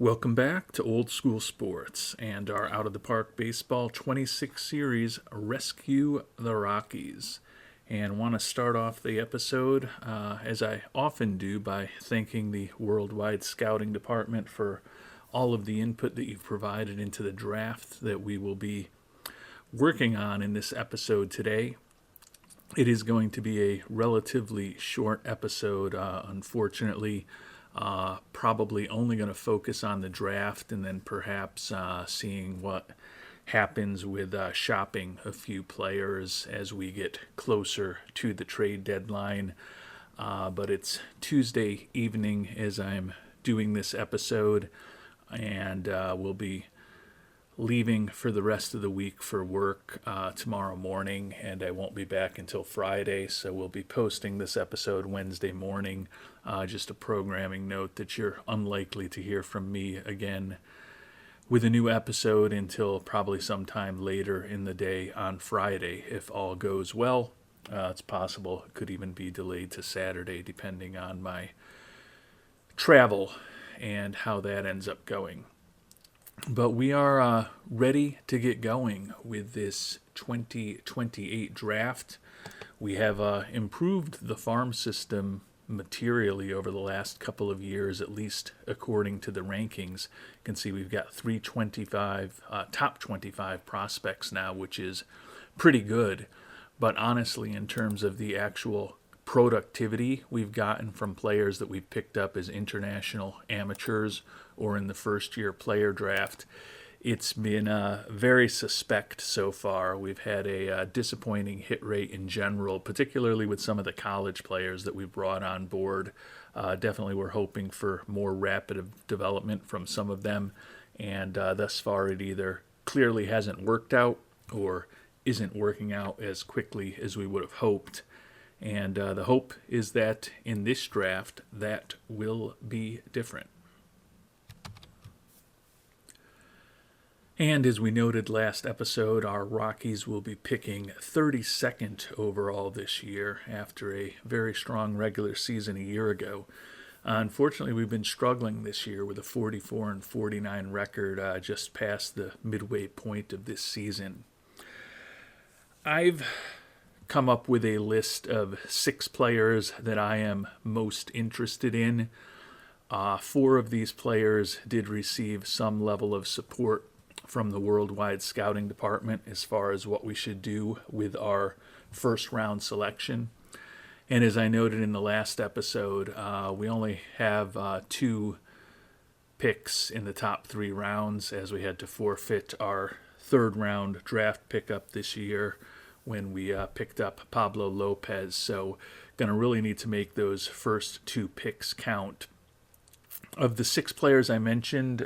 Welcome back to Old School Sports and our Out of the Park Baseball 26 series, Rescue the Rockies. And want to start off the episode, as I often do, by thanking the Worldwide Scouting Department for all of the input that you've provided into the draft that we will be working on in this episode today. It is going to be a relatively short episode, unfortunately. Probably only going to focus on the draft and then perhaps seeing what happens with shopping a few players as we get closer to the trade deadline. But it's Tuesday evening as I'm doing this episode, and we'll be leaving for the rest of the week for work tomorrow morning, and I won't be back until Friday, so we'll be posting this episode Wednesday morning. Just a programming note that you're unlikely to hear from me again with a new episode until probably sometime later in the day on Friday, if all goes well. It's possible it could even be delayed to Saturday, depending on my travel and how that ends up going. But we are ready to get going with this 2028 draft. We have improved the farm system materially over the last couple of years, at least according to the rankings. You can see we've got top 25 prospects now, which is pretty good. But honestly, in terms of the actual productivity we've gotten from players that we've picked up as international amateurs or in the first-year player draft, it's been very suspect so far. We've had a disappointing hit rate in general, particularly with some of the college players that we've brought on board. Definitely we're hoping for more rapid development from some of them, and thus far it either clearly hasn't worked out or isn't working out as quickly as we would have hoped. And the hope is that in this draft, that will be different. And as we noted last episode, our Rockies will be picking 32nd overall this year after a very strong regular season a year ago. Unfortunately, we've been struggling this year with a 44-49 record just past the midway point of this season. I've come up with a list of 6 players that I am most interested in. 4 of these players did receive some level of support from the Worldwide Scouting Department as far as what we should do with our first round selection. And as I noted in the last episode, we only have 2 picks in the top 3 rounds, as we had to forfeit our third round draft pickup this year when we picked up Pablo Lopez. So going to really need to make those first 2 picks count. Of the 6 players I mentioned,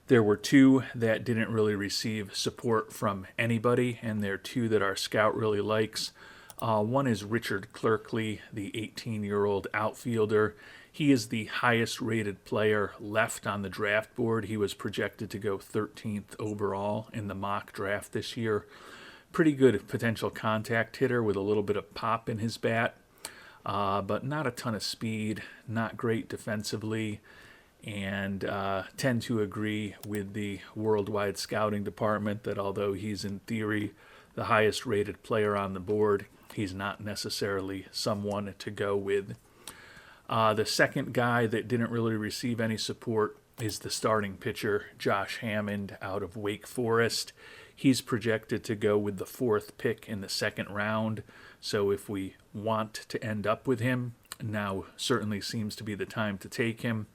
there were 2 that didn't really receive support from anybody, and they're 2 that our scout really likes. One is Richard Clerkley, the 18-year-old outfielder. He is the highest rated player left on the draft board. He was projected to go 13th overall in the mock draft this year. Pretty good potential contact hitter with a little bit of pop in his bat, but not a ton of speed, not great defensively, and tend to agree with the Worldwide Scouting Department that although he's in theory the highest rated player on the board, he's not necessarily someone to go with. The second guy that didn't really receive any support is the starting pitcher, Josh Hammond, out of Wake Forest. He's projected to go with the 4th pick in the second round, so if we want to end up with him, now certainly seems to be the time to take him.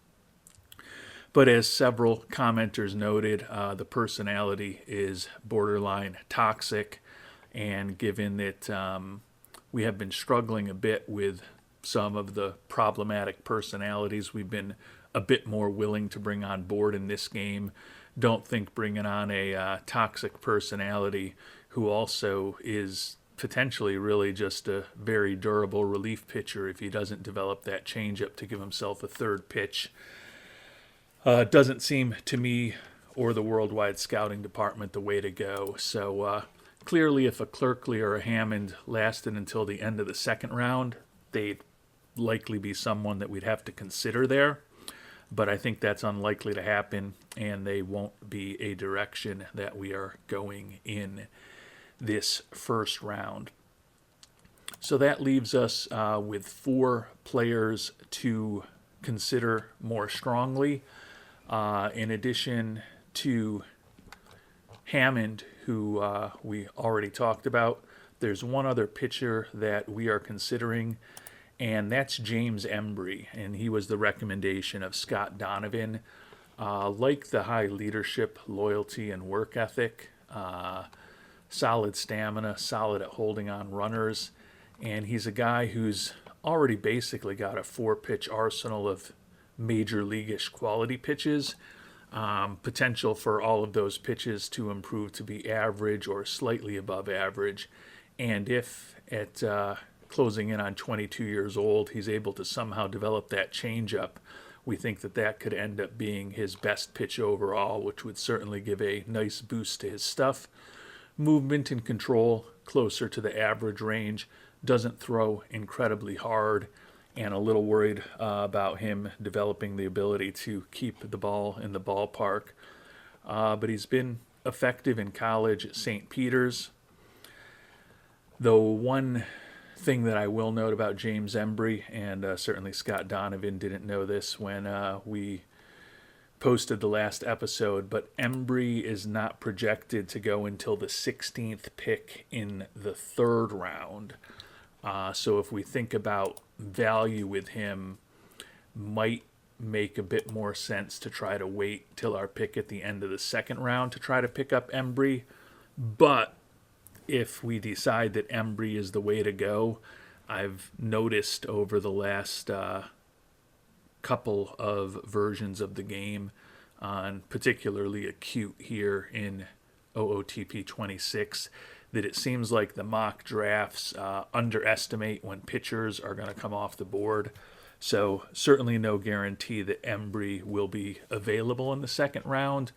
But as several commenters noted, the personality is borderline toxic, and given that we have been struggling a bit with some of the problematic personalities, we've been a bit more willing to bring on board in this game. Don't think bringing on a toxic personality who also is potentially really just a very durable relief pitcher if he doesn't develop that changeup to give himself a third pitch. Doesn't seem to me or the Worldwide Scouting Department the way to go. So clearly if a Clerkley or a Hammond lasted until the end of the second round, they'd likely be someone that we'd have to consider there. but I think that's unlikely to happen, and they won't be a direction that we are going in this first round. So that leaves us with 4 players to consider more strongly. In addition to Hammond, who we already talked about, there's one other pitcher that we are considering, and that's James Embry, and he was the recommendation of Scott Donovan. Like the high leadership, loyalty, and work ethic, solid stamina, solid at holding on runners, and he's a guy who's already basically got a 4-pitch arsenal of major leaguish quality pitches. Potential for all of those pitches to improve to be average or slightly above average. And if at closing in on 22 years old, he's able to somehow develop that changeup, we think that that could end up being his best pitch overall, which would certainly give a nice boost to his stuff. Movement and control closer to the average range, doesn't throw incredibly hard, and a little worried about him developing the ability to keep the ball in the ballpark. But he's been effective in college at St. Peter's. Though one thing that I will note about James Embry, and certainly Scott Donovan didn't know this when we posted the last episode, but Embry is not projected to go until the 16th pick in the 3rd round. So if we think about value with him, might make a bit more sense to try to wait till our pick at the end of the 2nd round to try to pick up Embry. But if we decide that Embry is the way to go, I've noticed over the last couple of versions of the game, and particularly acute here in OOTP 26, that it seems like the mock drafts underestimate when pitchers are going to come off the board. So certainly no guarantee that Embry will be available in the 2nd round,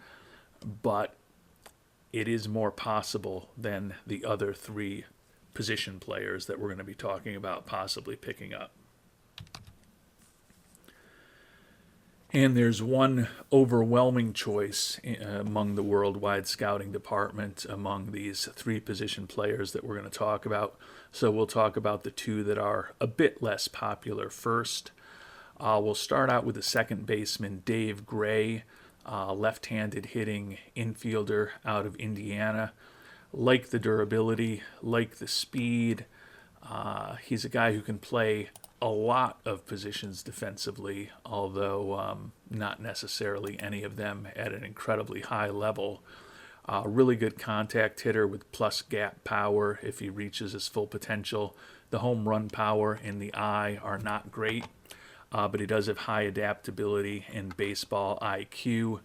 but it is more possible than the other 3 position players that we're going to be talking about possibly picking up. And there's one overwhelming choice among the worldwide scouting department among these 3 position players that we're going to talk about. So we'll talk about the 2 that are a bit less popular first. We'll start out with the second baseman, Dave Gray, left-handed hitting infielder out of Indiana. Like the durability, like the speed. He's a guy who can play a lot of positions defensively, although not necessarily any of them at an incredibly high level. Really good contact hitter with plus gap power if he reaches his full potential. The home run power and the eye are not great, but he does have high adaptability and baseball IQ.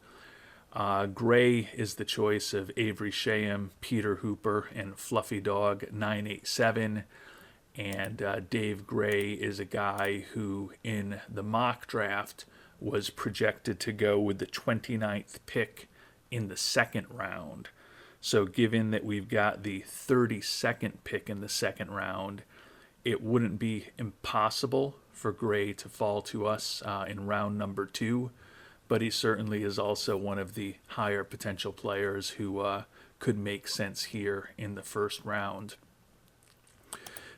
Gray is the choice of Avery Shayam, Peter Hooper, and Fluffy Dog 987. And Dave Gray is a guy who, in the mock draft, was projected to go with the 29th pick in the 2nd round. So given that we've got the 32nd pick in the 2nd round, it wouldn't be impossible for Gray to fall to us in round number 2. But he certainly is also one of the higher potential players who could make sense here in the 1st round.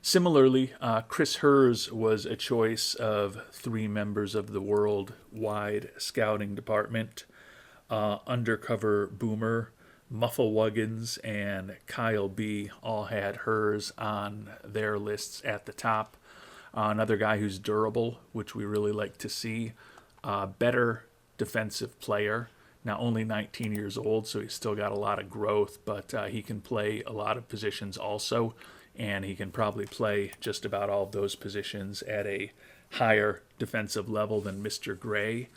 Similarly, Chris Hers was a choice of 3 members of the worldwide scouting department. Undercover Boomer, Mufflewuggins, and Kyle B. all had Hers on their lists at the top. Another guy who's durable, which we really like to see. Better defensive player. Now only 19 years old, so he's still got a lot of growth, but he can play a lot of positions also. And he can probably play just about all of those positions at a higher defensive level than Mr. Gray.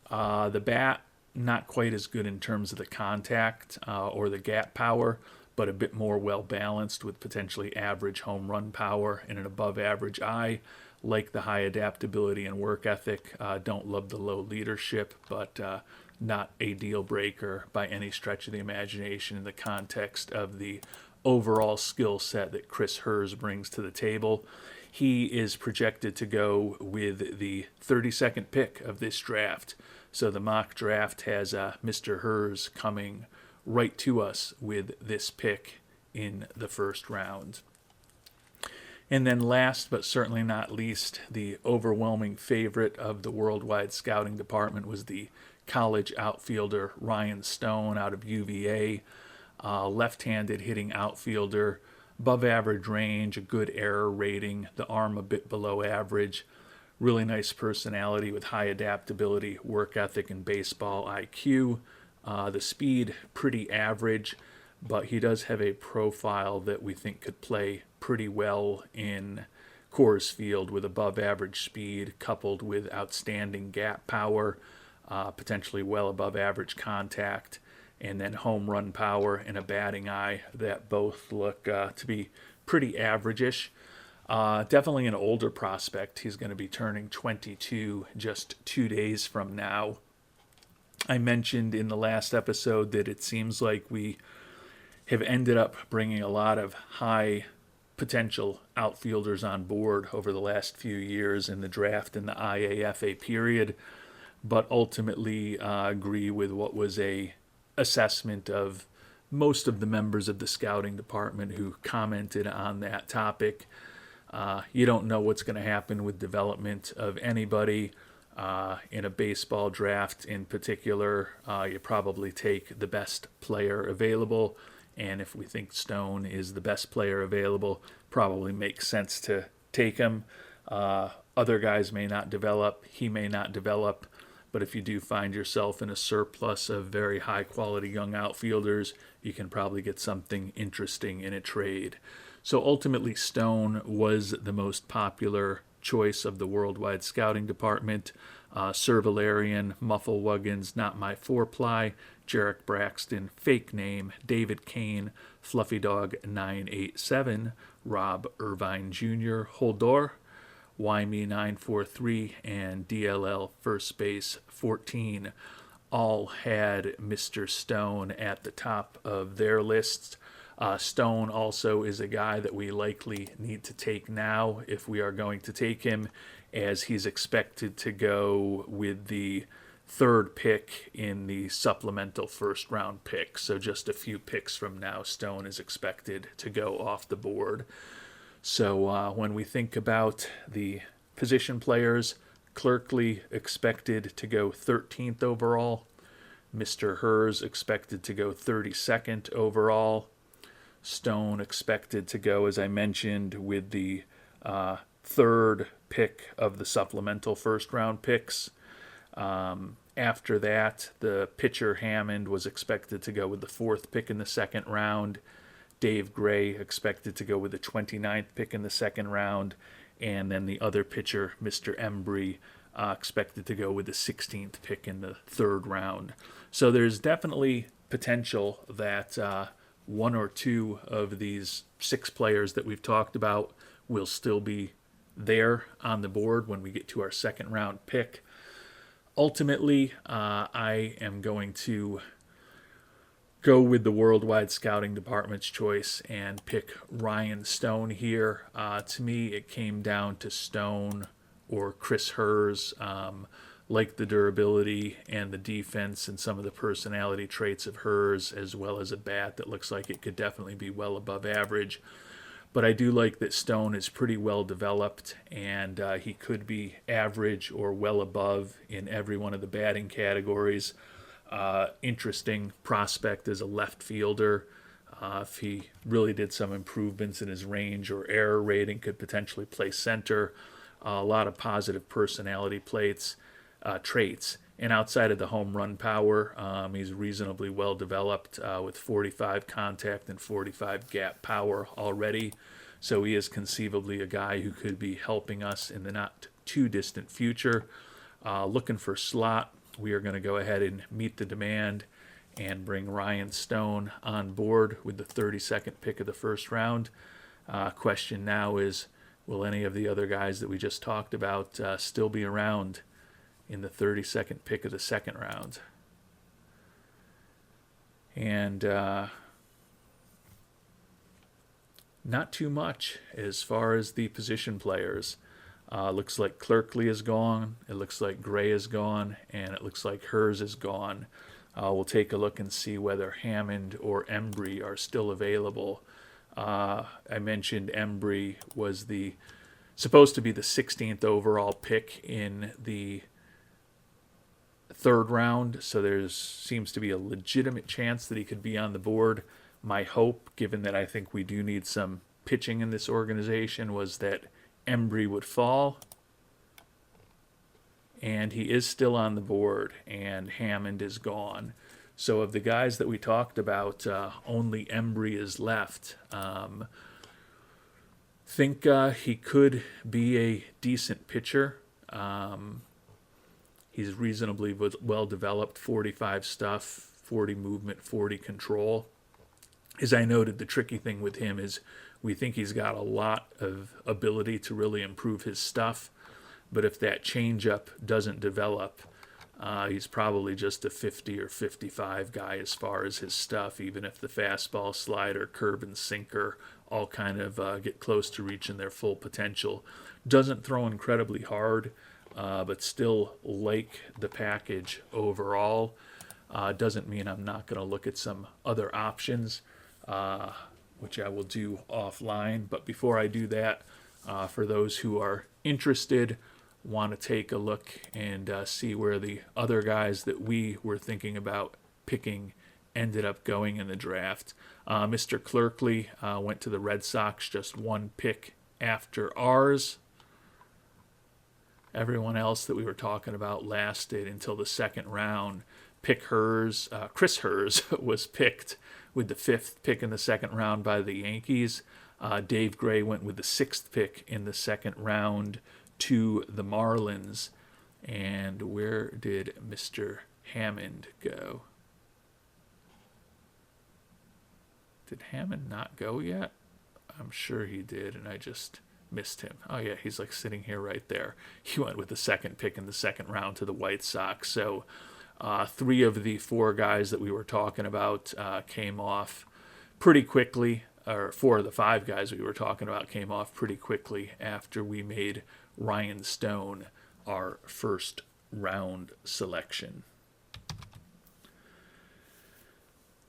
The bat, not quite as good in terms of the contact or the gap power, but a bit more well-balanced with potentially average home run power and an above-average eye. Like the high adaptability and work ethic. Don't love the low leadership, but not a deal breaker by any stretch of the imagination in the context of the overall skill set that Chris Hers brings to the table. He is projected to go with the 32nd pick of this draft. So the mock draft has Mr. Hers coming right to us with this pick in the first round. And then last but certainly not least, the overwhelming favorite of the worldwide scouting department was the college outfielder Ryan Stone out of UVA. Left-handed hitting outfielder, above average range, a good error rating, the arm a bit below average, really nice personality with high adaptability, work ethic, and baseball IQ. The speed, pretty average, but he does have a profile that we think could play pretty well in Coors Field with above average speed coupled with outstanding gap power, potentially well above average contact, and then home run power and a batting eye that both look to be pretty average-ish. Definitely an older prospect. He's going to be turning 22 just 2 days from now. I mentioned in the last episode that it seems like we have ended up bringing a lot of high potential outfielders on board over the last few years in the draft and the IAFA period, but ultimately agree with what was a assessment of most of the members of the scouting department who commented on that topic. You don't know what's going to happen with development of anybody. In a baseball draft in particular, you probably take the best player available. And if we think Stone is the best player available, probably makes sense to take him. Other guys may not develop. He may not develop. But if you do find yourself in a surplus of very high-quality young outfielders, you can probably get something interesting in a trade. So ultimately, Stone was the most popular choice of the worldwide scouting department. Cervalarian, Mufflewuggins, Not My Four-Ply, Jarek Braxton, fake name, David Kane, Fluffy Dog 987, Rob Irvine Jr., Holdor, YME 943, and DLL First Base 14 all had Mr. Stone at the top of their lists. Stone also is a guy that we likely need to take now if we are going to take him, as he's expected to go with the third pick in the supplemental first round pick. So just a few picks from now, Stone is expected to go off the board. So when we think about the position players, Clerkley expected to go 13th overall. Mr. Hers expected to go 32nd overall. Stone expected to go, as I mentioned, with the third pick of the supplemental first round picks. After that, the pitcher Hammond was expected to go with the fourth pick in the second round. Dave Gray expected to go with the 29th pick in the second round. And then the other pitcher, Mr. Embry, expected to go with the 16th pick in the third round. So there's definitely potential that one or two of these six players that we've talked about will still be there on the board when we get to our second round pick. Ultimately, I am going to go with the worldwide scouting department's choice and pick Ryan Stone here. To me, it came down to Stone or Chris Hers. Like the durability and the defense and some of the personality traits of Hers, as well as a bat that looks like it could definitely be well above average. But I do like that Stone is pretty well developed, and he could be average or well above in every one of the batting categories. Interesting prospect as a left fielder. If he really did some improvements in his range or error rating, could potentially play center. A lot of positive personality traits. And outside of the home run power, he's reasonably well developed with 45 contact and 45 gap power already. So he is conceivably a guy who could be helping us in the not too distant future. Looking for slot, we are going to go ahead and meet the demand and bring Ryan Stone on board with the 32nd pick of the first round. Question now is, will any of the other guys that we just talked about still be around in the 32nd pick of the second round? And Not too much as far as the position players. Looks like Clerkley is gone. It looks like Gray is gone, and it looks like Hers is gone. We'll take a look and see whether Hammond or Embry are still available. I mentioned Embry was supposed to be the 16th overall pick in the third round, so there seems to be a legitimate chance that he could be on the board. My hope, given that I think we do need some pitching in this organization, was that Embry would fall. And he is still on the board, and Hammond is gone. So of the guys that we talked about, only Embry is left. Think he could be a decent pitcher. He's reasonably well developed, 45 stuff, 40 movement, 40 control. As I noted, the tricky thing with him is we think he's got a lot of ability to really improve his stuff, but if that changeup doesn't develop, he's probably just a 50 or 55 guy as far as his stuff, even if the fastball, slider, curve, and sinker all kind of get close to reaching their full potential. Doesn't throw incredibly hard, but still like the package overall. Doesn't mean I'm not going to look at some other options, which I will do offline. But before I do that, for those who are interested, want to take a look and see where the other guys that we were thinking about picking ended up going in the draft. Mr. Clerkley went to the Red Sox just one pick after ours. Everyone else that we were talking about lasted until the second round. Chris Hers was picked with the 5th pick in the second round by the Yankees. Dave Gray went with the 6th pick in the second round to the Marlins. And where did Mr. Hammond go? Did Hammond not go yet? I'm sure he did, and I just missed him. Oh, yeah, he's like sitting here right there. He went with the 2nd pick in the second round to the White Sox. So 3 of the 4 guys that we were talking about came off pretty quickly, or 4 of the 5 guys we were talking about came off pretty quickly after we made Ryan Stone our first round selection.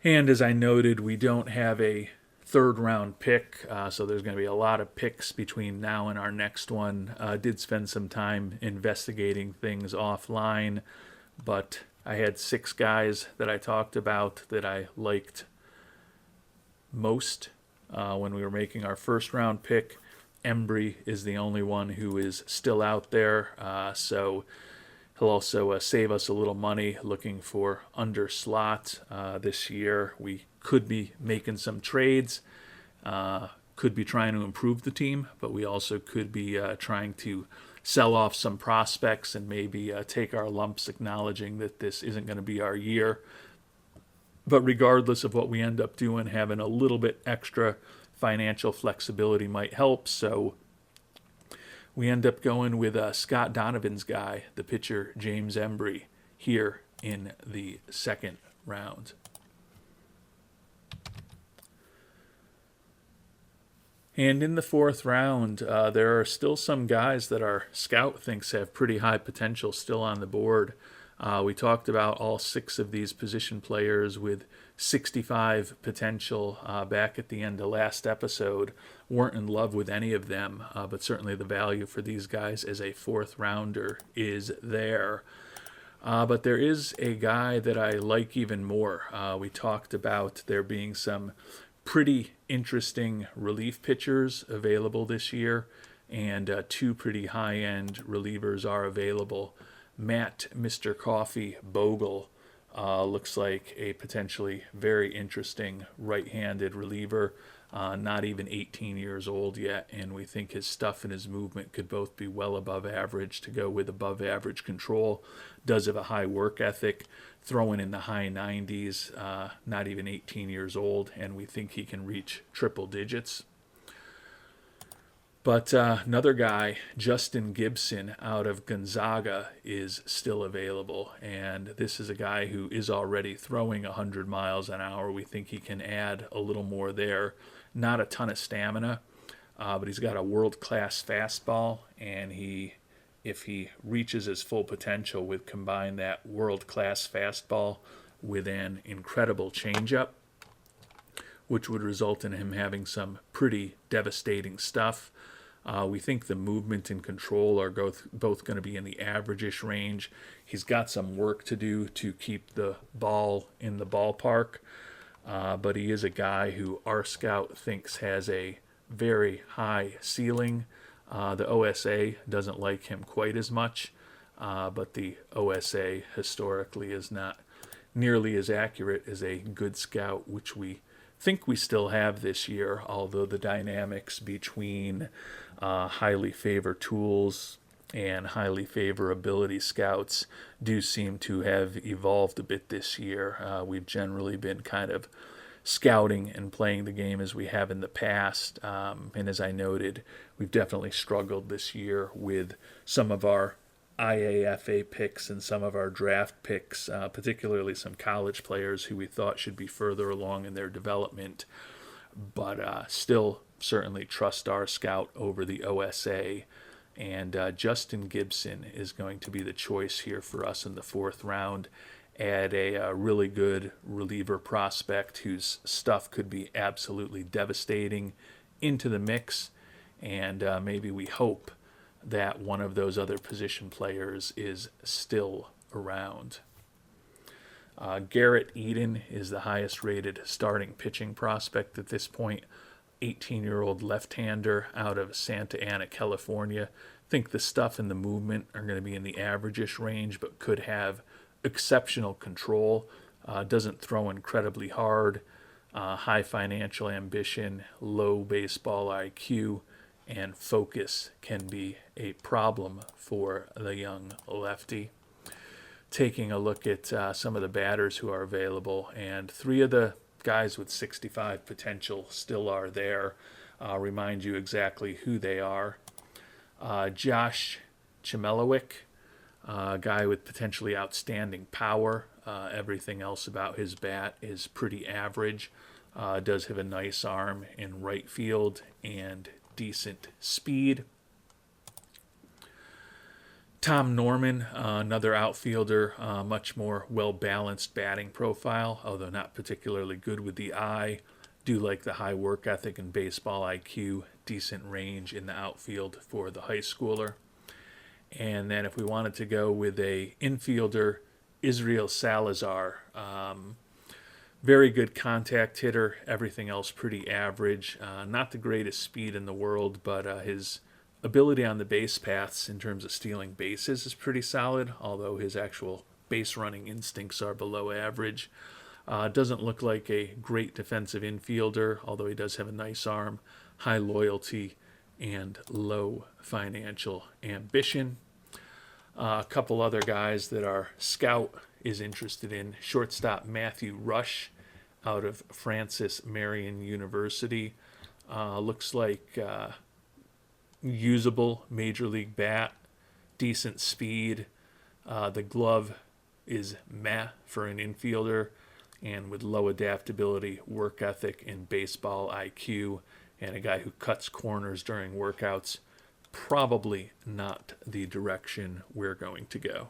And as I noted, we don't have a 3rd round pick, so there's going to be a lot of picks between now and our next one. Did spend some time investigating things offline, but I had 6 guys that I talked about that I liked most when we were making our first round pick. Embry is the only one who is still out there, so he'll also save us a little money looking for under slot this year. We could be making some trades, could be trying to improve the team, but we also could be trying to sell off some prospects and maybe take our lumps, acknowledging that this isn't going to be our year. But regardless of what we end up doing, having a little bit extra financial flexibility might help. So we end up going with Scott Donovan's guy, the pitcher James Embry, here in the 2nd round. And in the 4th round, there are still some guys that our scout thinks have pretty high potential still on the board. We talked about all 6 of these position players with 65 potential back at the end of last episode. Weren't in love with any of them, but certainly the value for these guys as a 4th rounder is there. But there is a guy that I like even more. We talked about there being some pretty interesting relief pitchers available this year, and 2 pretty high-end relievers are available. Matt Mr. Coffee Bogle looks like a potentially very interesting right-handed reliever, not even 18 years old yet, and we think his stuff and his movement could both be well above average to go with above average control. Does have a high work ethic, throwing in the high 90s, not even 18 years old, and we think he can reach triple digits. But another guy, Justin Gibson out of Gonzaga, is still available. And this is a guy who is already throwing 100 miles an hour. We think he can add a little more there. not a ton of stamina, but he's got a world-class fastball, and if he reaches his full potential with combine that world-class fastball with an incredible changeup, which would result in him having some pretty devastating stuff. We think the movement and control are both going to be in the average-ish range. He's got some work to do to keep the ball in the ballpark, but he is a guy who our scout thinks has a very high ceiling. The OSA doesn't like him quite as much, but the OSA historically is not nearly as accurate as a good scout, which we think we still have this year, although the dynamics between highly favor tools and highly favor ability scouts do seem to have evolved a bit this year. We've generally been kind of scouting and playing the game as we have in the past. And as I noted, we've definitely struggled this year with some of our IAFA picks and some of our draft picks, particularly some college players who we thought should be further along in their development, but still certainly trust our scout over the OSA. And Justin Gibson is going to be the choice here for us in the fourth round. Add a really good reliever prospect whose stuff could be absolutely devastating into the mix, and maybe we hope that one of those other position players is still around. Garrett Eden is the highest rated starting pitching prospect at this point. 18-year-old left-hander out of Santa Ana, California. I think the stuff and the movement are going to be in the average-ish range, but could have exceptional control. Doesn't throw incredibly hard. High financial ambition, low baseball IQ, and focus can be a problem for the young lefty. Taking a look at some of the batters who are available, and three of the guys with 65 potential still are there. I'll remind you exactly who they are. Josh Chemelowicz, a guy with potentially outstanding power. Everything else about his bat is pretty average. Does have a nice arm in right field and decent speed. Tom Norman, another outfielder, much more well-balanced batting profile, although not particularly good with the eye. Do like the high work ethic and baseball IQ, decent range in the outfield for the high schooler. And then if we wanted to go with a infielder, Israel Salazar, very good contact hitter, everything else pretty average. Not the greatest speed in the world, but his ability on the base paths in terms of stealing bases is pretty solid, although his actual base running instincts are below average. Doesn't look like a great defensive infielder, although he does have a nice arm, high loyalty, and low financial ambition. A couple other guys that our scout is interested in. Shortstop Matthew Rush out of Francis Marion University. Looks like usable major league bat, decent speed. The glove is meh for an infielder, and with low adaptability, work ethic, and baseball IQ, and a guy who cuts corners during workouts, probably not the direction we're going to go.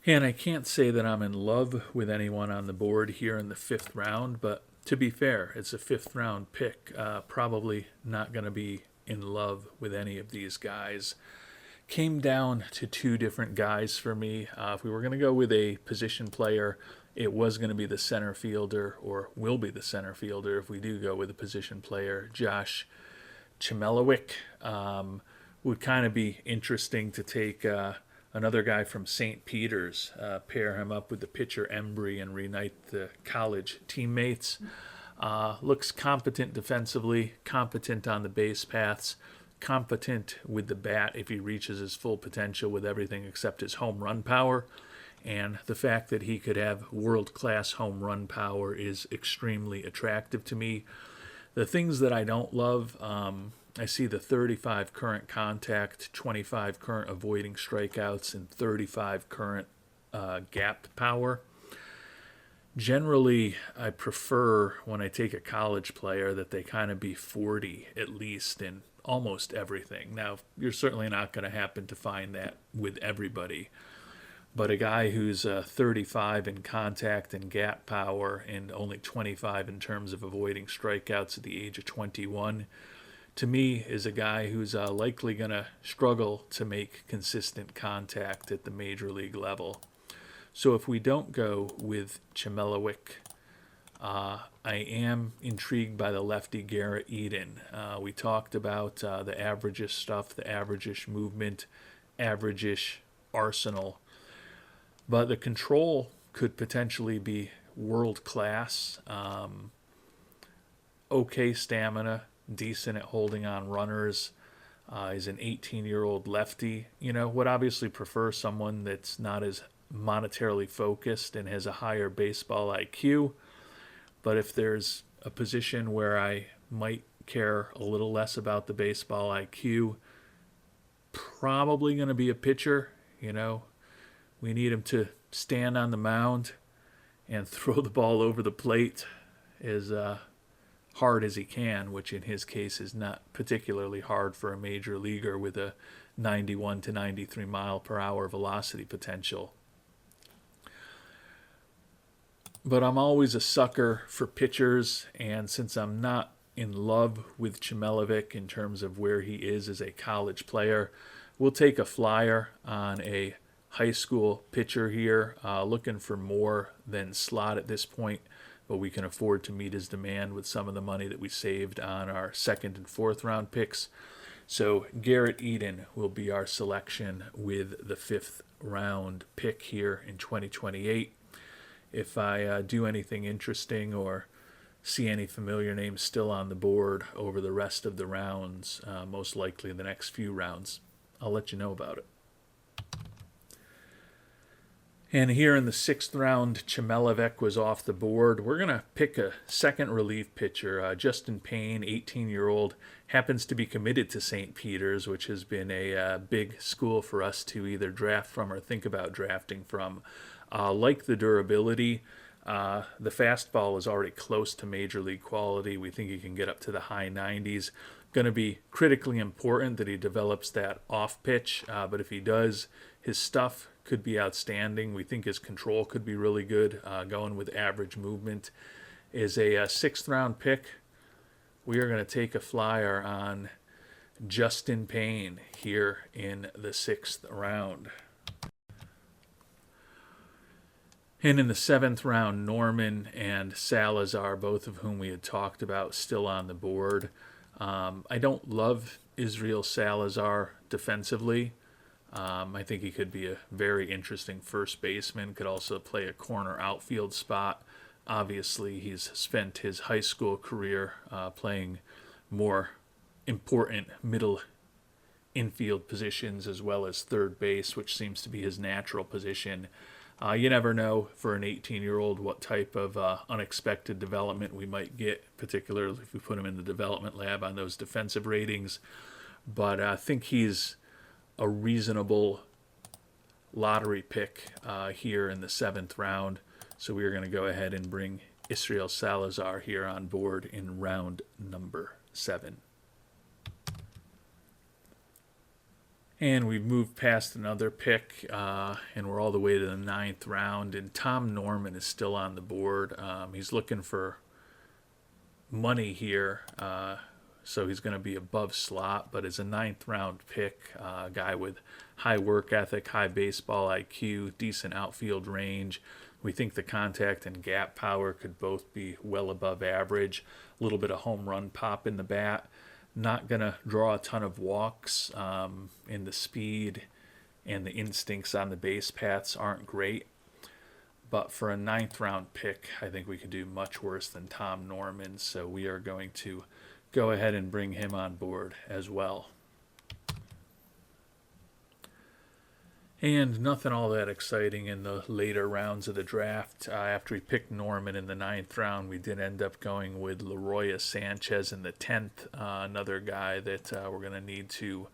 And I can't say that I'm in love with anyone on the board here in the fifth round, but to be fair, it's a fifth round pick. Probably not going to be in love with any of these guys. Came down to two different guys for me. If we were going to go with a position player, it was going to be the center fielder, or will be the center fielder if we do go with a position player. Josh Chemelowicz. Would kind of be interesting to take another guy from St. Peter's, pair him up with the pitcher Embry and reunite the college teammates. Looks competent defensively, competent on the base paths, competent with the bat if he reaches his full potential with everything except his home run power. And the fact that he could have world-class home run power is extremely attractive to me. The things that I don't love, I see the 35 current contact, 25 current avoiding strikeouts, and 35 current gap power. Generally, I prefer when I take a college player that they kind of be 40 at least in almost everything. Now, you're certainly not going to happen to find that with everybody, but a guy who's 35 in contact and gap power and only 25 in terms of avoiding strikeouts at the age of 21, to me, is a guy who's likely going to struggle to make consistent contact at the major league level. So if we don't go with Chmielewicz, I am intrigued by the lefty Garrett Eden. We talked about the average-ish stuff, the average-ish movement, average-ish arsenal. But the control could potentially be world-class. Okay stamina, decent at holding on runners. He's an 18-year-old lefty. Would obviously prefer someone that's not as monetarily focused and has a higher baseball IQ. But if there's a position where I might care a little less about the baseball IQ, probably going to be a pitcher. We need him to stand on the mound and throw the ball over the plate as hard as he can, which in his case is not particularly hard for a major leaguer with a 91 to 93 mile per hour velocity potential. But I'm always a sucker for pitchers, and since I'm not in love with Chmielewicz in terms of where he is as a college player, we'll take a flyer on a high school pitcher here, looking for more than slot at this point, but we can afford to meet his demand with some of the money that we saved on our second and fourth round picks. So Garrett Eden will be our selection with the fifth round pick here in 2028. If I do anything interesting or see any familiar names still on the board over the rest of the rounds, most likely the next few rounds, I'll let you know about it. And here in the sixth round, Chmielewicz was off the board. We're going to pick a second relief pitcher. Justin Payne, 18-year-old, happens to be committed to St. Peter's, which has been a big school for us to either draft from or think about drafting from. Like the durability, the fastball is already close to major league quality. We think he can get up to the high 90s. Going to be critically important that he develops that off pitch, but if he does, his stuff could be outstanding. We think his control could be really good. Going with average movement is a sixth round pick. We are going to take a flyer on Justin Payne here in the sixth round. And in the seventh round, Norman and Salazar, both of whom we had talked about, still on the board. I don't love Israel Salazar defensively. I think he could be a very interesting first baseman, could also play a corner outfield spot. Obviously, he's spent his high school career playing more important middle infield positions as well as third base, which seems to be his natural position. You never know for an 18-year-old what type of unexpected development we might get, particularly if we put him in the development lab on those defensive ratings. But I think he's a reasonable lottery pick here in the seventh round. So we are going to go ahead and bring Israel Salazar here on board in round number 7. And we've moved past another pick, and we're all the way to the 9th round, and Tom Norman is still on the board. He's looking for money here, so he's going to be above slot, but as a 9th round pick, a guy with high work ethic, high baseball IQ, decent outfield range. We think the contact and gap power could both be well above average. A little bit of home run pop in the bat. Not going to draw a ton of walks, and the speed and the instincts on the base paths aren't great. But for a 9th round pick, I think we could do much worse than Tom Norman, so we are going to go ahead and bring him on board as well. And nothing all that exciting in the later rounds of the draft. After we picked Norman in the 9th round, we did end up going with Leroy Sanchez in the 10th, another guy that we're going to need to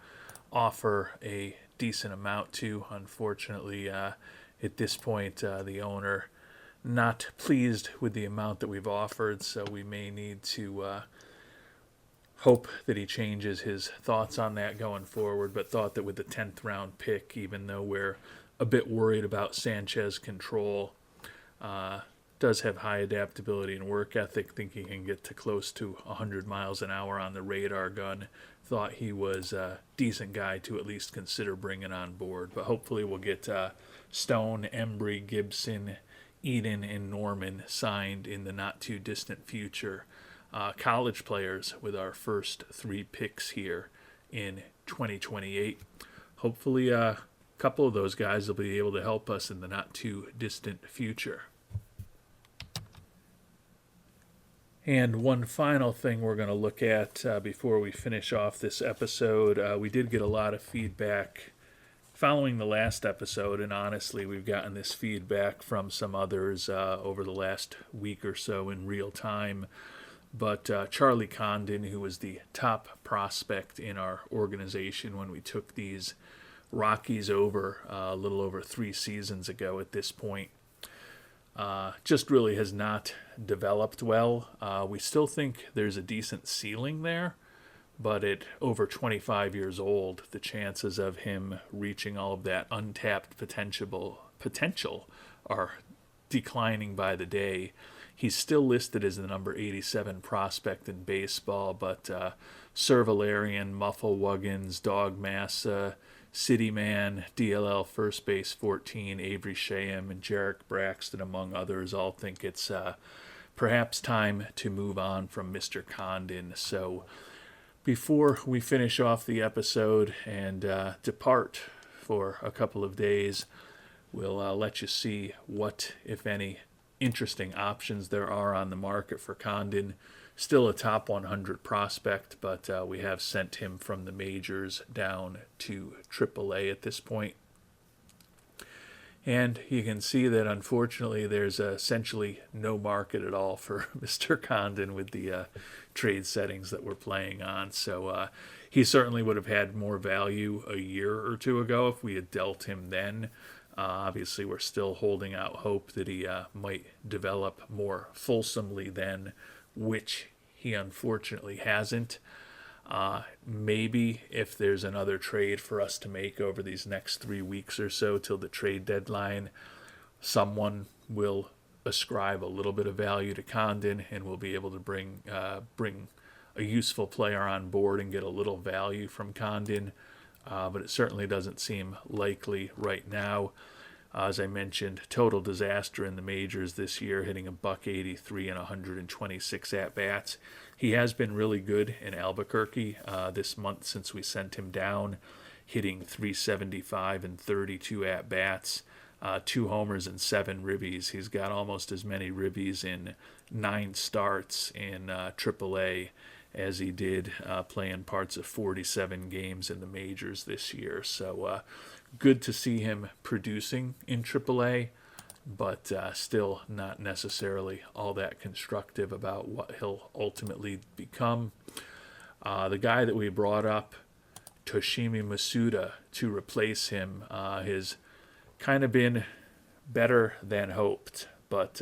offer a decent amount to. Unfortunately, at this point, the owner not pleased with the amount that we've offered, so we may need to hope that he changes his thoughts on that going forward, but thought that with the 10th round pick, even though we're a bit worried about Sanchez control, does have high adaptability and work ethic, think he can get to close to 100 miles an hour on the radar gun. Thought he was a decent guy to at least consider bringing on board, but hopefully we'll get Stone, Embry, Gibson, Eden, and Norman signed in the not too distant future. College players with our first 3 picks here in 2028. Hopefully a couple of those guys will be able to help us in the not too distant future. And one final thing we're going to look at before we finish off this episode, we did get a lot of feedback following the last episode, and honestly, we've gotten this feedback from some others over the last week or so in real time. But Charlie Condon, who was the top prospect in our organization when we took these Rockies over a little over 3 seasons ago at this point, just really has not developed well. We still think there's a decent ceiling there, but at over 25 years old, the chances of him reaching all of that untapped potential are declining by the day. He's still listed as the number 87 prospect in baseball, but Sir Valerian, Mufflewuggins, Dog Massa, City Man, DLL First Base 14, Avery Shaham, and Jarek Braxton, among others, all think it's perhaps time to move on from Mr. Condon. So before we finish off the episode and depart for a couple of days, we'll let you see what, if any, interesting options there are on the market for Condon. Still a top 100 prospect, but we have sent him from the majors down to AAA at this point. And you can see that unfortunately there's essentially no market at all for Mr. Condon with the trade settings that we're playing on. So he certainly would have had more value a year or two ago if we had dealt him then. Obviously, we're still holding out hope that he might develop more fulsomely then, which he unfortunately hasn't. Maybe if there's another trade for us to make over these next 3 weeks or so till the trade deadline, someone will ascribe a little bit of value to Condon and we'll be able to bring a useful player on board and get a little value from Condon. But it certainly doesn't seem likely right now. As I mentioned, total disaster in the majors this year, hitting a .183 and 126 at-bats. He has been really good in Albuquerque this month since we sent him down, hitting .375 and 32 at-bats, 2 homers and 7 ribbies. He's got almost as many ribbies in 9 starts in AAA as he did playing parts of 47 games in the majors this year. So good to see him producing in AAA, but still not necessarily all that constructive about what he'll ultimately become. The guy that we brought up, Toshimi Masuda, to replace him, has kind of been better than hoped, but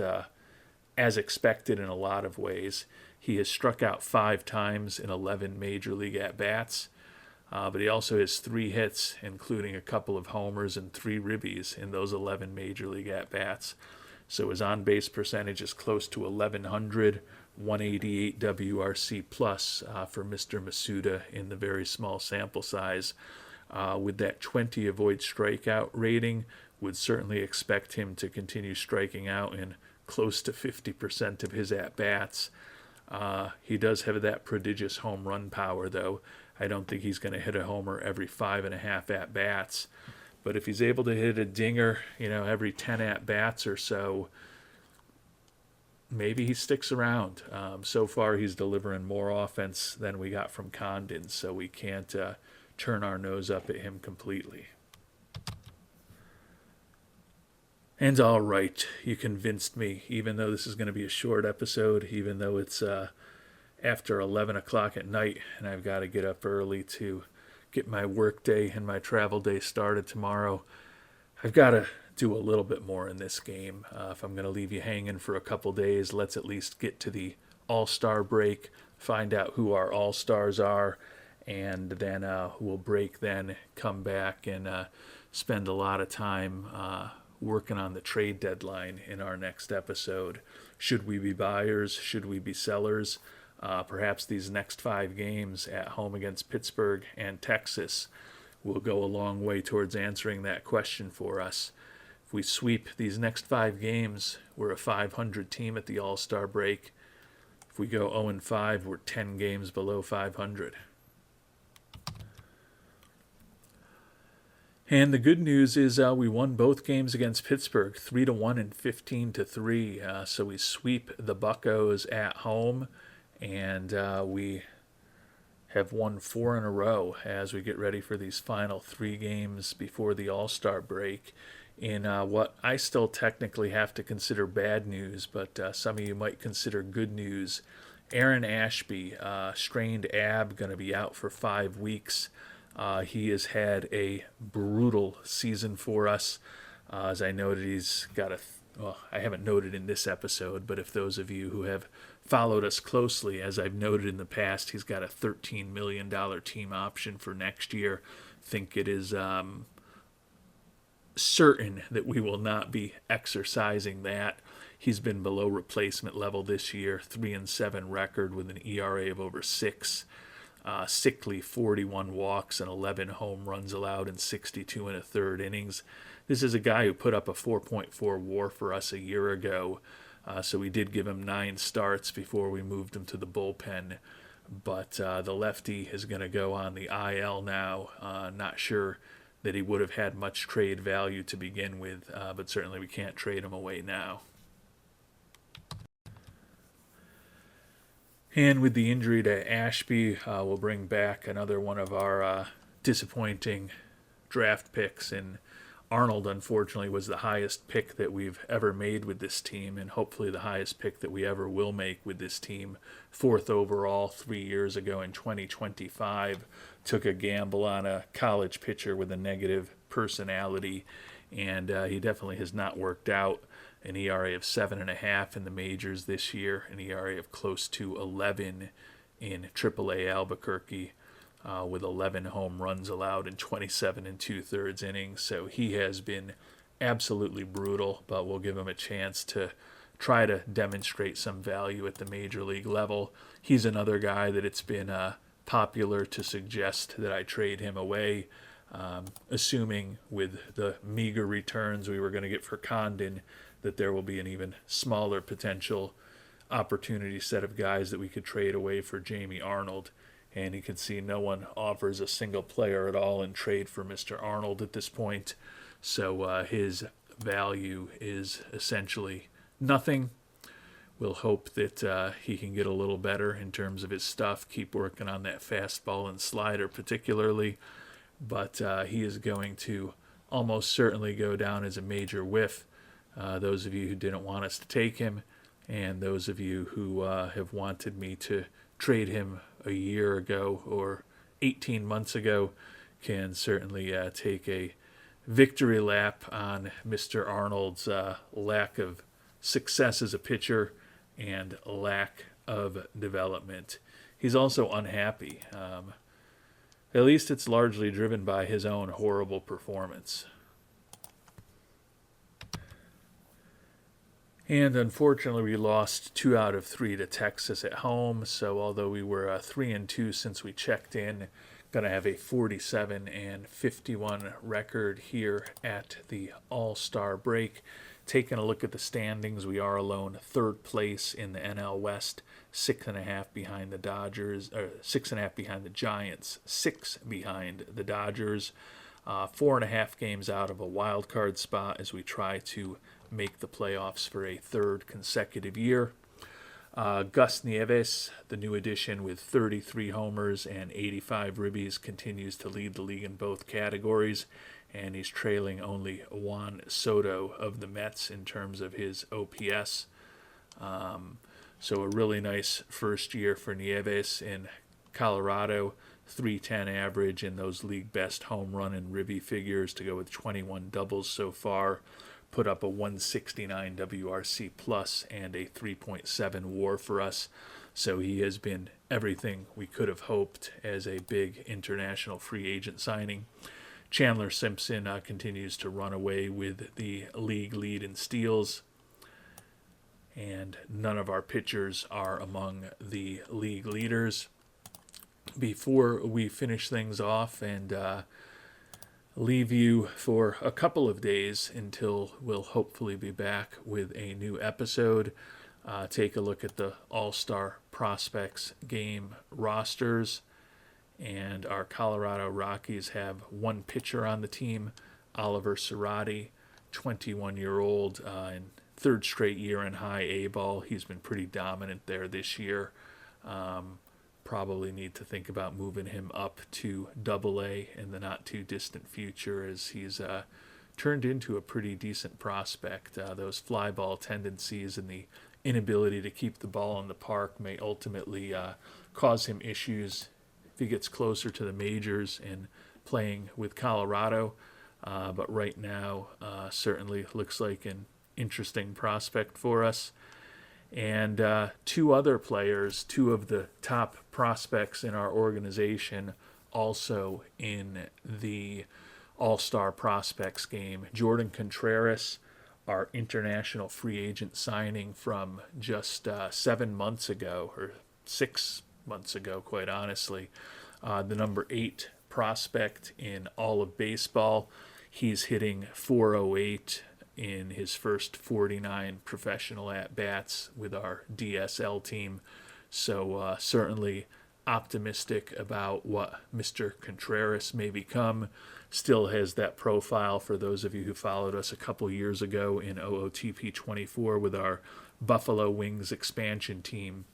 as expected in a lot of ways. He has struck out 5 times in 11 major league at-bats, but he also has 3 hits, including a couple of homers and 3 ribbies in those 11 major league at-bats. So his on-base percentage is close to 1,100, 188 WRC plus for Mr. Masuda in the very small sample size. With that 20 avoid strikeout rating, would certainly expect him to continue striking out in close to 50% of his at-bats. He does have that prodigious home run power, though. I don't think he's going to hit a homer every 5.5 at-bats. But if he's able to hit a dinger, every 10 at-bats or so, maybe he sticks around. So far, he's delivering more offense than we got from Condon, so we can't turn our nose up at him completely. And all right, you convinced me, even though this is going to be a short episode, even though it's after 11 o'clock at night and I've got to get up early to get my work day and my travel day started tomorrow. I've got to do a little bit more in this game. If I'm going to leave you hanging for a couple days, let's at least get to the All-Star break, find out who our All-Stars are, and then we'll break, then come back and spend a lot of time working on the trade deadline in our next episode. Should we be buyers? Should we be sellers? Perhaps these next 5 games at home against Pittsburgh and Texas will go a long way towards answering that question for us. If we sweep these next 5 games, we're a 500 team at the All-Star break. If we go 0-5, we're 10 games below 500. And the good news is we won both games against Pittsburgh, 3-1 and 15-3. So we sweep the Buccos at home, and we have won 4 in a row as we get ready for these final 3 games before the All-Star break. In what I still technically have to consider bad news, but some of you might consider good news. Aaron Ashby, strained ab, going to be out for 5 weeks. He has had a brutal season for us. As I noted, he's got I haven't noted in this episode, but if those of you who have followed us closely, as I've noted in the past, he's got a $13 million team option for next year. I think it is certain that we will not be exercising that. He's been below replacement level this year, 3-7 record with an ERA of over 6. Sickly 41 walks and 11 home runs allowed in 62 1/3 innings. This is a guy who put up a 4.4 WAR for us a year ago, so we did give him 9 starts before we moved him to the bullpen. But the lefty is going to go on the IL now. Not sure that he would have had much trade value to begin with, but certainly we can't trade him away now. And with the injury to Ashby, we'll bring back another one of our disappointing draft picks. And Arnold, unfortunately, was the highest pick that we've ever made with this team, and hopefully the highest pick that we ever will make with this team. 4th overall 3 years ago in 2025. Took a gamble on a college pitcher with a negative personality, and he definitely has not worked out. An ERA of 7.5 in the majors this year, an ERA of close to 11 in AAA Albuquerque, with 11 home runs allowed in 27 2/3 innings. So he has been absolutely brutal, but we'll give him a chance to try to demonstrate some value at the major league level. He's another guy that it's been popular to suggest that I trade him away, assuming with the meager returns we were going to get for Condon, that there will be an even smaller potential opportunity set of guys that we could trade away for Jamie Arnold. And you can see no one offers a single player at all in trade for Mr. Arnold at this point. So his value is essentially nothing. We'll hope that he can get a little better in terms of his stuff, keep working on that fastball and slider particularly. But he is going to almost certainly go down as a major whiff. Those of you who didn't want us to take him, and those of you who have wanted me to trade him a year ago or 18 months ago, can certainly take a victory lap on Mr. Arnold's lack of success as a pitcher and lack of development. He's also unhappy. At least it's largely driven by his own horrible performance. And unfortunately, we lost 2 out of 3 to Texas at home. So although we were 3-2 since we checked in, going to have a 47-51 record here at the All-Star break. Taking a look at the standings, we are alone 3rd place in the NL West, 6.5 behind the Dodgers, or 6.5 behind the Giants, 6 behind the Dodgers. 4.5 games out of a wild card spot as we try to make the playoffs for a 3rd consecutive year. Gus Nieves, the new addition with 33 homers and 85 ribbies, continues to lead the league in both categories, and he's trailing only Juan Soto of the Mets in terms of his OPS. So a really nice first year for Nieves in Colorado. .310 average and those league best home run and ribby figures to go with 21 doubles so far. Put up a 169 WRC plus and a 3.7 WAR for us. So he has been everything we could have hoped as a big international free agent signing. Chandler Simpson continues to run away with the league lead in steals, and none of our pitchers are among the league leaders. Before we finish things off and leave you for a couple of days until we'll hopefully be back with a new episode, take a look at the All-Star Prospects game rosters. And our Colorado Rockies have one pitcher on the team, Oliver Cerati, 21-year-old, in third straight year in high A ball. He's been pretty dominant there this year. Probably need to think about moving him up to Double A in the not too distant future, as he's turned into a pretty decent prospect. Those fly ball tendencies and the inability to keep the ball in the park may ultimately cause him issues if he gets closer to the majors and playing with Colorado. But right now, certainly looks like an interesting prospect for us. And two other players, two of the top prospects in our organization, also in the All-Star Prospects game. Jordan Contreras, our international free agent signing from just 7 months ago, or 6 months ago, quite honestly. The number 8 prospect in all of baseball. He's hitting .408 in his first 49 professional at-bats with our DSL team. So certainly optimistic about what Mr. Contreras may become. Still has that profile for those of you who followed us a couple years ago in OOTP 24 with our Buffalo Wings expansion team,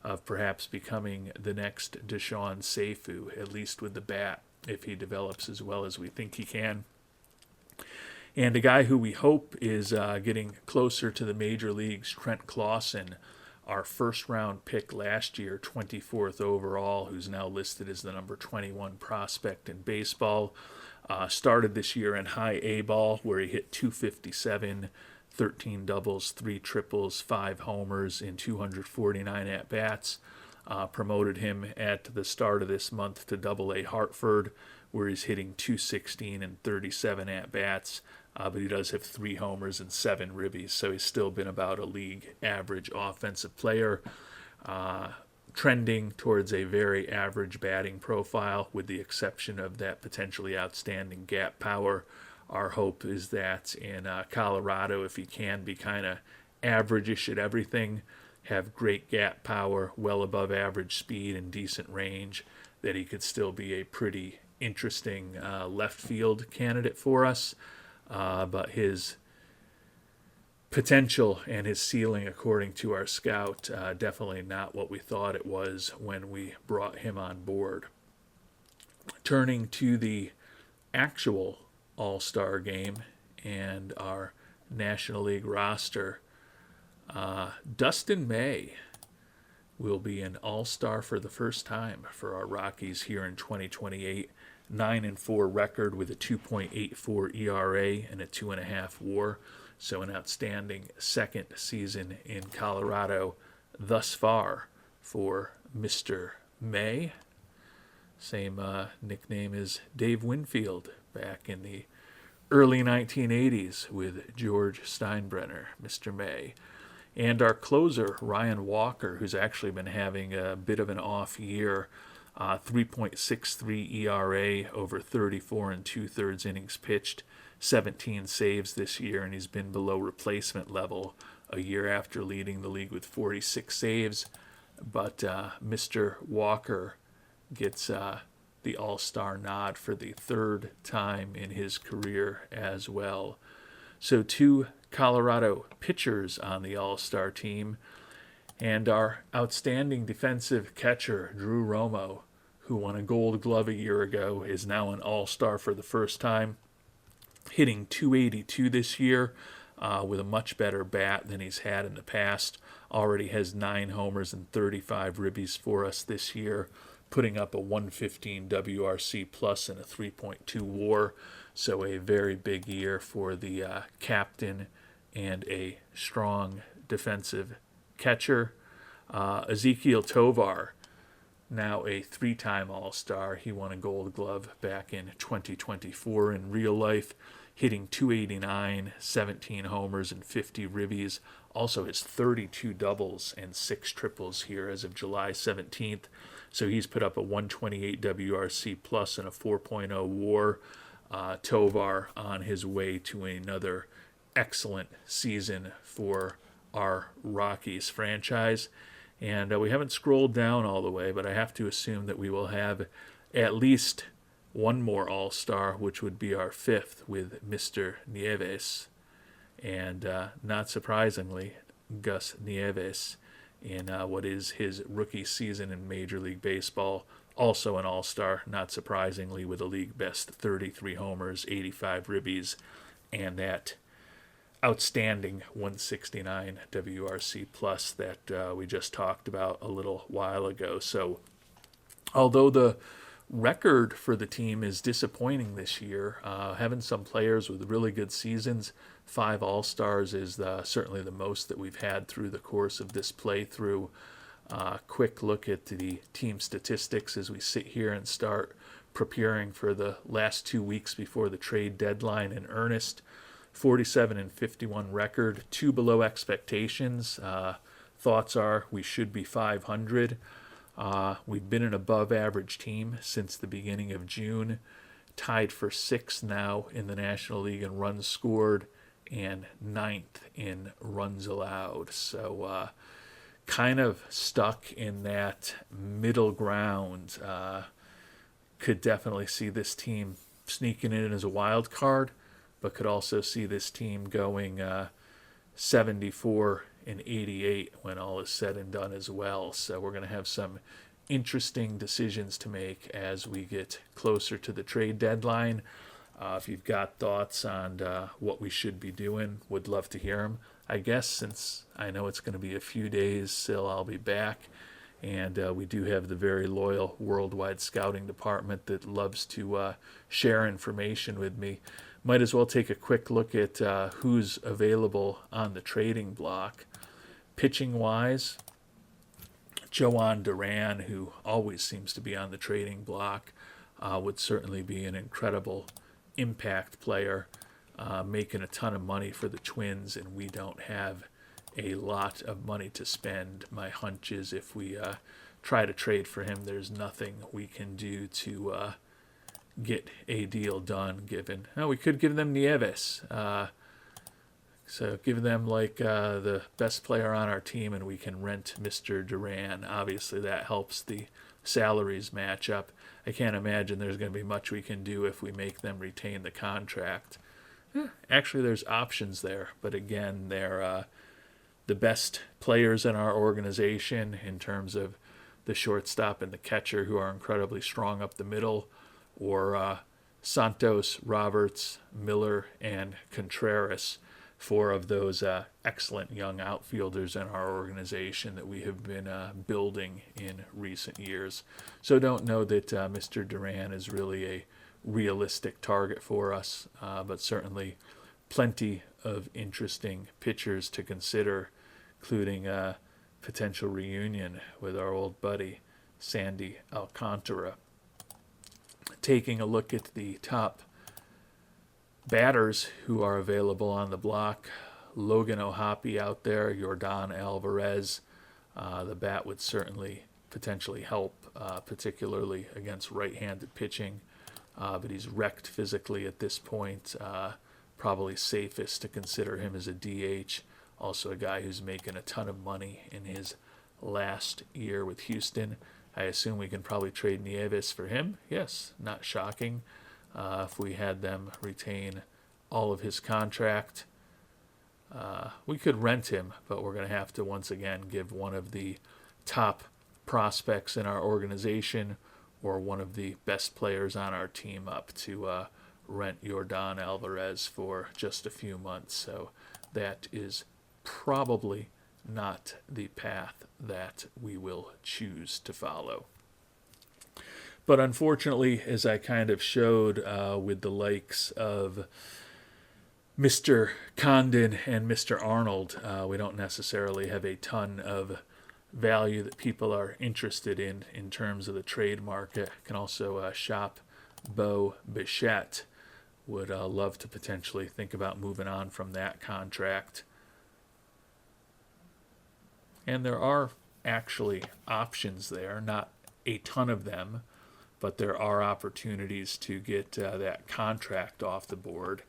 of perhaps becoming the next Deshaun Seifu, at least with the bat, if he develops as well as we think he can. And a guy who we hope is getting closer to the major leagues, Trent Clausen, our first-round pick last year, 24th overall, who's now listed as the number 21 prospect in baseball. Started this year in high A ball, where he hit .257, 13 doubles, 3 triples, 5 homers in 249 at-bats. Promoted him at the start of this month to Double A Hartford, where he's hitting .216 and 37 at-bats. But he does have 3 homers and 7 ribbies, so he's still been about a league average offensive player, trending towards a very average batting profile, with the exception of that potentially outstanding gap power. Our hope is that in Colorado, if he can be kind of average-ish at everything, have great gap power, well above average speed and decent range, that he could still be a pretty interesting left field candidate for us. But his potential and his ceiling, according to our scout, definitely not what we thought it was when we brought him on board. Turning to the actual All-Star game and our National League roster, Dustin May will be an All-Star for the first time for our Rockies here in 2028. 9-4 record with a 2.84 ERA and a 2.5 WAR. So an outstanding second season in Colorado thus far for Mr. May. Same nickname as Dave Winfield back in the early 1980s with George Steinbrenner, Mr. May. And our closer, Ryan Walker, who's actually been having a bit of an off year. 3.63 ERA over 34 2/3 innings pitched, 17 saves this year, and he's been below replacement level a year after leading the league with 46 saves. But Mr. Walker gets the All-Star nod for the third time in his career as well. So 2 Colorado pitchers on the All-Star team, and our outstanding defensive catcher, Drew Romo, who won a Gold Glove a year ago, is now an All-Star for the first time, hitting .282 this year with a much better bat than he's had in the past. Already has 9 homers and 35 ribbies for us this year. putting up a 115 WRC plus and a 3.2 WAR. So a very big year for the captain and a strong defensive catcher. Ezekiel Tovar, now a three-time All-Star. He won a Gold Glove back in 2024 in real life, hitting .289, 17 homers, and 50 ribbies. Also has 32 doubles and 6 triples here as of July 17th. So he's put up a 128 WRC plus and a 4.0 WAR. Tovar on his way to another excellent season for our Rockies franchise. And we haven't scrolled down all the way, but I have to assume that we will have at least one more All-Star, which would be our fifth, with Mr. Nieves. And not surprisingly, Gus Nieves in what is his rookie season in Major League Baseball. Also an All-Star, not surprisingly, with a league best 33 homers, 85 ribbies, and that outstanding 169 WRC plus that we just talked about a little while ago. So although the record for the team is disappointing this year, having some players with really good seasons, 5 All-Stars is certainly the most that we've had through the course of this playthrough. Quick look at the team statistics as we sit here and start preparing for the last 2 weeks before the trade deadline in earnest. 47 and 51 record, 2 below expectations. Thoughts are we should be 500. We've been an above average team since the beginning of June, tied for 6th now in the National League in runs scored and 9th in runs allowed. So kind of stuck in that middle ground. Could definitely see this team sneaking in as a wild card, but could also see this team going 74 and 88 when all is said and done as well. So we're going to have some interesting decisions to make as we get closer to the trade deadline. If you've got thoughts on what we should be doing, would love to hear them. I guess since I know it's going to be a few days still, I'll be back. And we do have the very loyal worldwide scouting department that loves to share information with me. Might as well take a quick look at who's available on the trading block. Pitching-wise, Joan Duran, who always seems to be on the trading block, would certainly be an incredible impact player, making a ton of money for the Twins, and we don't have a lot of money to spend. My hunch is if we try to trade for him, there's nothing we can do to get a deal done, given we could give them Nieves, so give them like the best player on our team and we can rent Mr. Duran. Obviously that helps the salaries match up. I can't imagine there's going to be much we can do if we make them retain the contract. Actually there's options there, but again they're the best players in our organization in terms of the shortstop and the catcher, who are incredibly strong up the middle, or Santos, Roberts, Miller, and Contreras, 4 of those excellent young outfielders in our organization that we have been building in recent years. So don't know that Mr. Duran is really a realistic target for us, but certainly plenty of interesting pitchers to consider, including a potential reunion with our old buddy Sandy Alcantara. Taking a look at the top batters who are available on the block, Logan O'Hoppe out there, Yordan Alvarez. The bat would certainly potentially help, particularly against right-handed pitching, but he's wrecked physically at this point. Probably safest to consider him as a DH. Also a guy who's making a ton of money in his last year with Houston. I assume we can probably trade Nieves for him. Yes, not shocking. If we had them retain all of his contract, we could rent him, but we're going to have to once again give one of the top prospects in our organization or one of the best players on our team up to rent Yordan Alvarez for just a few months. So that is probably not the path that we will choose to follow. But unfortunately, as I kind of showed with the likes of Mr. Condon and Mr. Arnold, we don't necessarily have a ton of value that people are interested in terms of the trade market. Can also shop Bo Bichette. Would love to potentially think about moving on from that contract. And there are actually options there, not a ton of them, but there are opportunities to get that contract off the board,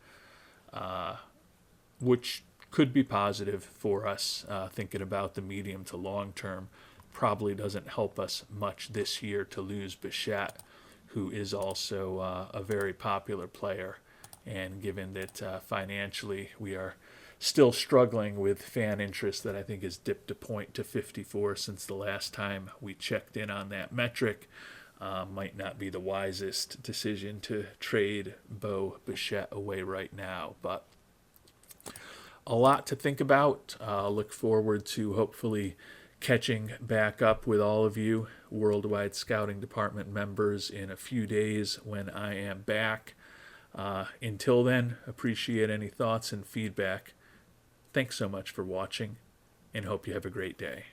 which could be positive for us thinking about the medium to long term. Probably doesn't help us much this year to lose Bichette, who is also a very popular player. And given that financially we are still struggling with fan interest that I think has dipped a point to 54 since the last time we checked in on that metric, might not be the wisest decision to trade Bo Bichette away right now. But a lot to think about. Look forward to hopefully catching back up with all of you Worldwide Scouting Department members in a few days when I am back. Until then, appreciate any thoughts and feedback. Thanks so much for watching, and hope you have a great day.